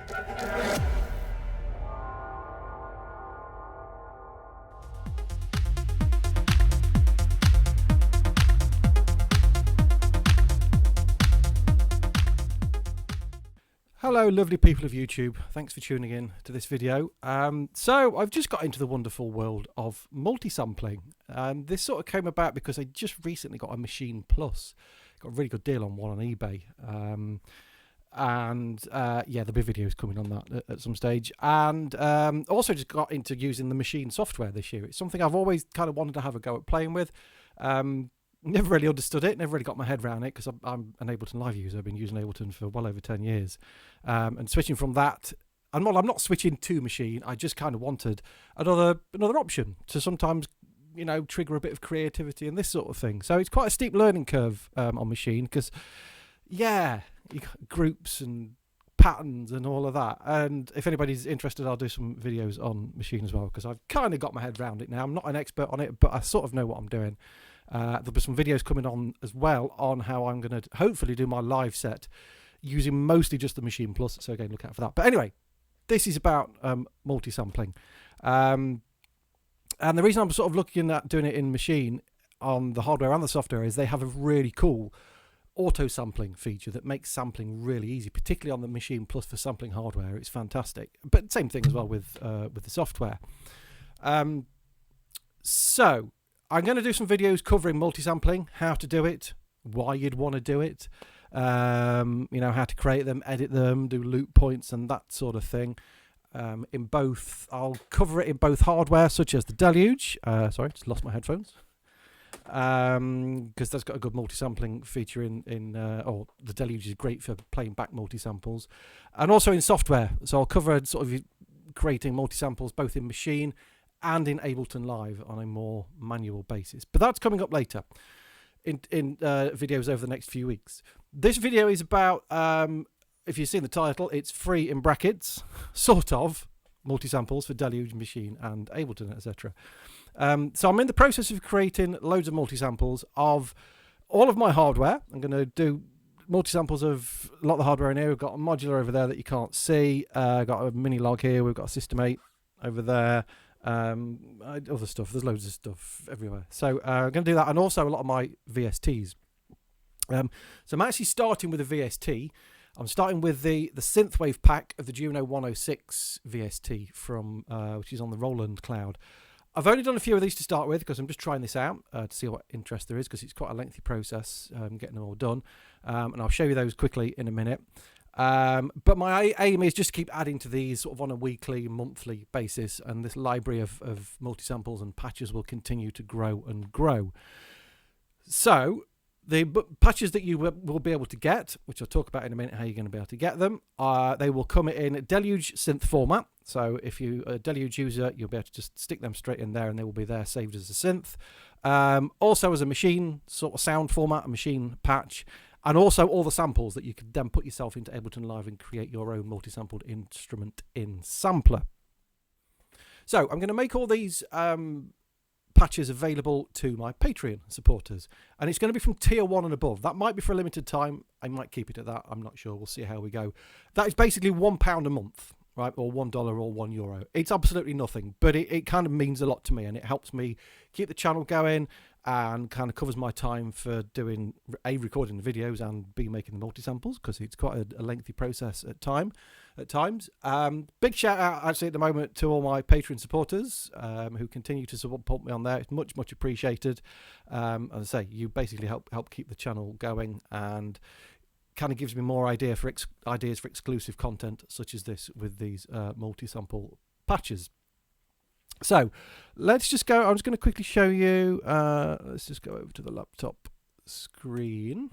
Hello lovely people of YouTube, thanks for tuning in to this video. So I've just got into the wonderful world of multi-sampling. This sort of came about because I just recently got a Maschine Plus. Got a really good deal on one on eBay. Yeah, there'll be videos coming on that at some stage. And also just got into using the Maschine software this year. It's something I've always kind of wanted to have a go at playing with. Never really understood it, never really got my head around it because I'm an Ableton Live user. I've been using Ableton for well over 10 years. And switching from that, and well, I'm not switching to Maschine, I just kind of wanted another option to sometimes, you know, trigger a bit of creativity and this sort of thing. So it's quite a steep learning curve on Maschine because, yeah, you got groups and patterns and all of that. And if anybody's interested, I'll do some videos on Maschine as well because I've kind of got my head around it now. I'm not an expert on it, but I sort of know what I'm doing. There'll be some videos coming on as well on how I'm going to hopefully do my live set using mostly just the Maschine Plus. So again, look out for that. But anyway, this is about multi-sampling. And the reason I'm sort of looking at doing it in Maschine on the hardware and the software is they have a really cool auto-sampling feature that makes sampling really easy, particularly on the Maschine Plus for sampling hardware. It's fantastic. But same thing as well with the software. So I'm going to do some videos covering multi-sampling, how to do it, why you'd want to do it, you know, how to create them, edit them, do loop points and that sort of thing. I'll cover it in both hardware such as the Deluge. Sorry, just lost my headphones. Because that's got a good multi-sampling feature the Deluge is great for playing back multi-samples. And also in software. So I'll cover sort of creating multi-samples both in Maschine and in Ableton Live on a more manual basis. But that's coming up later in videos over the next few weeks. This video is about, if you've seen the title, it's free in brackets, sort of, multi-samples for Deluge, Maschine and Ableton, etc. So I'm in the process of creating loads of multi-samples of all of my hardware. I'm going to do multi-samples of a lot of the hardware in here. We've got a modular over there that you can't see. Got a mini log here. We've got a System 8 over there. Other stuff, there's loads of stuff everywhere. So I'm going to do that, and also a lot of my VSTs. So I'm actually starting with a VST. I'm starting with the synthwave pack of the Juno 106 VST from which is on the Roland Cloud. I've only done a few of these to start with because I'm just trying this out to see what interest there is, because it's quite a lengthy process getting them all done, and I'll show you those quickly in a minute. But my aim is just to keep adding to these sort of on a weekly, monthly basis, and this library of multi-samples and patches will continue to grow and grow. So the patches that you will be able to get, which I'll talk about in a minute how you're going to be able to get them, they will come in Deluge synth format. So if you're a Deluge user, you'll be able to just stick them straight in there and they will be there saved as a synth. Also as a Maschine sort of sound format, a Maschine patch. And also all the samples that you could then put yourself into Ableton Live and create your own multi-sampled instrument in sampler. So I'm going to make all these patches available to my Patreon supporters. And it's going to be from tier 1 and above. That might be for a limited time. I might keep it at that. I'm not sure. We'll see how we go. That is basically £1 a month, right? Or $1 or €1. It's absolutely nothing, but it kind of means a lot to me, and it helps me keep the channel going and kind of covers my time for doing recording the videos and making the multi-samples, because it's quite a lengthy process at times. Big shout out actually at the moment to all my Patreon supporters who continue to support me on there. It's much appreciated. As I say, you basically help keep the channel going and kind of gives me more ideas for exclusive content such as this with these multi-sample patches. So let's just go. I'm just going to quickly show you. Let's just go over to the laptop screen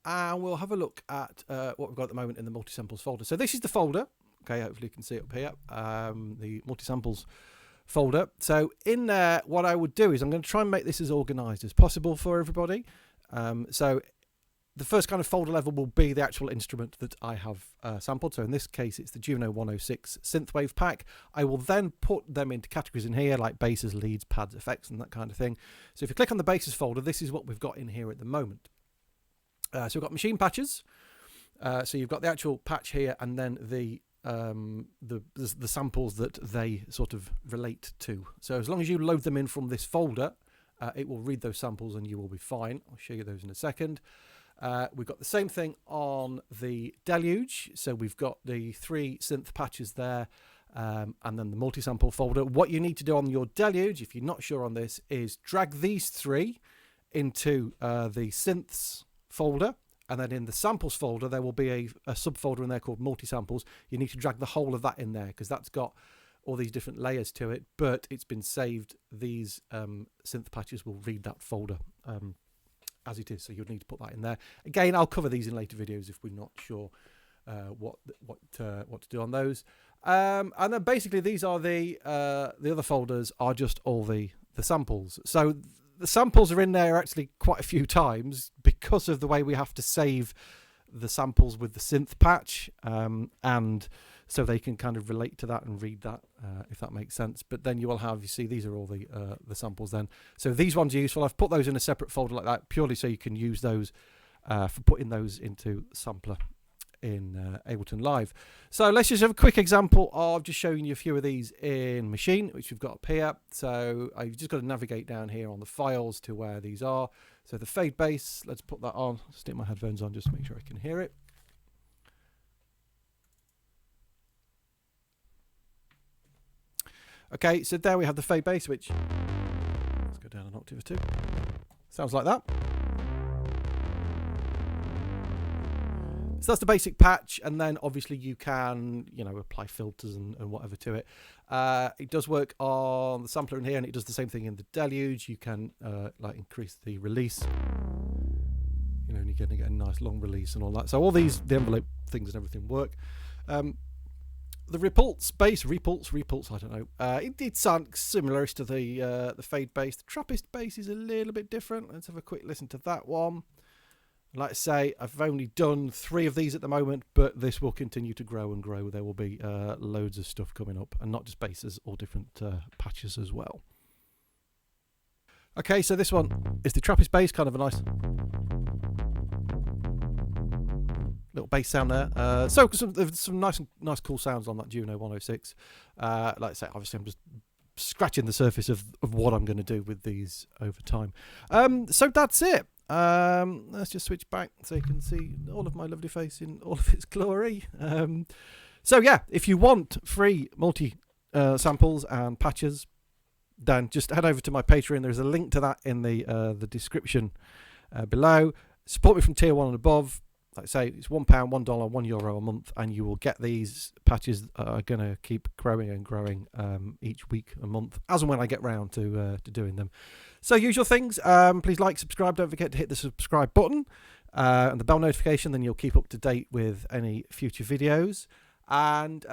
and we'll have a look at what we've got at the moment in the multi-samples folder. So this is the folder. Okay, hopefully you can see it up here. The multi-samples folder. So in there, what I would do is I'm going to try and make this as organized as possible for everybody. So the first kind of folder level will be the actual instrument that I have sampled. So in this case, it's the Juno 106 synthwave pack. I will then put them into categories in here like basses, leads, pads, effects, and that kind of thing. So if you click on the basses folder, this is what we've got in here at the moment. So we've got Maschine patches. So you've got the actual patch here, and then the samples that they sort of relate to. So as long as you load them in from this folder, it will read those samples and you will be fine. I'll show you those in a second. We've got the same thing on the Deluge. So we've got the 3 synth patches there, and then the multi-sample folder. What you need to do on your Deluge, if you're not sure on this, is drag these 3 into the synths folder. And then in the samples folder, there will be a subfolder in there called Multisamples. You need to drag the whole of that in there because that's got all these different layers to it, but it's been saved. These synth patches will read that folder as it is, so you'll need to put that in there. Again, I'll cover these in later videos if we're not sure what to do on those. And then basically these are the other folders are just all the samples. So the samples are in there actually quite a few times because of the way we have to save the samples with the synth patch, and so they can kind of relate to that and read that, if that makes sense. But then you will have, you see, these are all the samples then. So these ones are useful. I've put those in a separate folder like that purely so you can use those for putting those into Sampler in Ableton Live. So let's just have a quick example of just showing you a few of these in Maschine, which we've got up here. So I've just got to navigate down here on the files to where these are. So the fade bass, let's put that on. Stick my headphones on just to make sure I can hear it. Okay, so there we have the fade bass, which, let's go down an octave or 2. Sounds like that. So that's the basic patch, and then obviously you can, apply filters and whatever to it. It does work on the sampler in here, and it does the same thing in the Deluge. You can increase the release. You're going to get a nice long release and all that. So all these, the envelope things and everything work. The repulse bass, repulse, I don't know. It did sound similar to the fade bass. The Trappist bass is a little bit different. Let's have a quick listen to that one. Like I say, I've only done 3 of these at the moment, but this will continue to grow and grow. There will be loads of stuff coming up, and not just basses, all different patches as well. Okay, so this one is the Trappist bass, kind of a nice little bass sound there. So some nice cool sounds on that Juno 106. Like I say, obviously I'm just scratching the surface of what I'm going to do with these over time. So that's it. Let's just switch back so you can see all of my lovely face in all of its glory. So yeah, if you want free multi samples and patches, then just head over to my Patreon. There's a link to that in the description below. Support me from tier 1 and above. Like I say, it's £1, $1, €1 a month, and you will get these patches that are going to keep growing and growing each week, a month, as and when I get round to doing them. So usual things, please like, subscribe, don't forget to hit the subscribe button and the bell notification, then you'll keep up to date with any future videos. And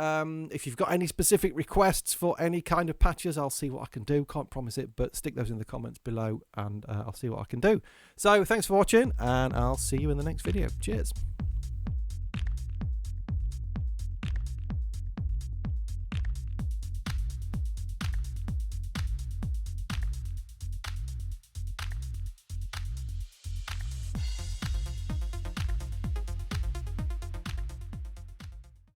if you've got any specific requests for any kind of patches, I'll see what I can do. Can't promise it, but stick those in the comments below and I'll see what I can do. So thanks for watching, and I'll see you in the next video. Cheers.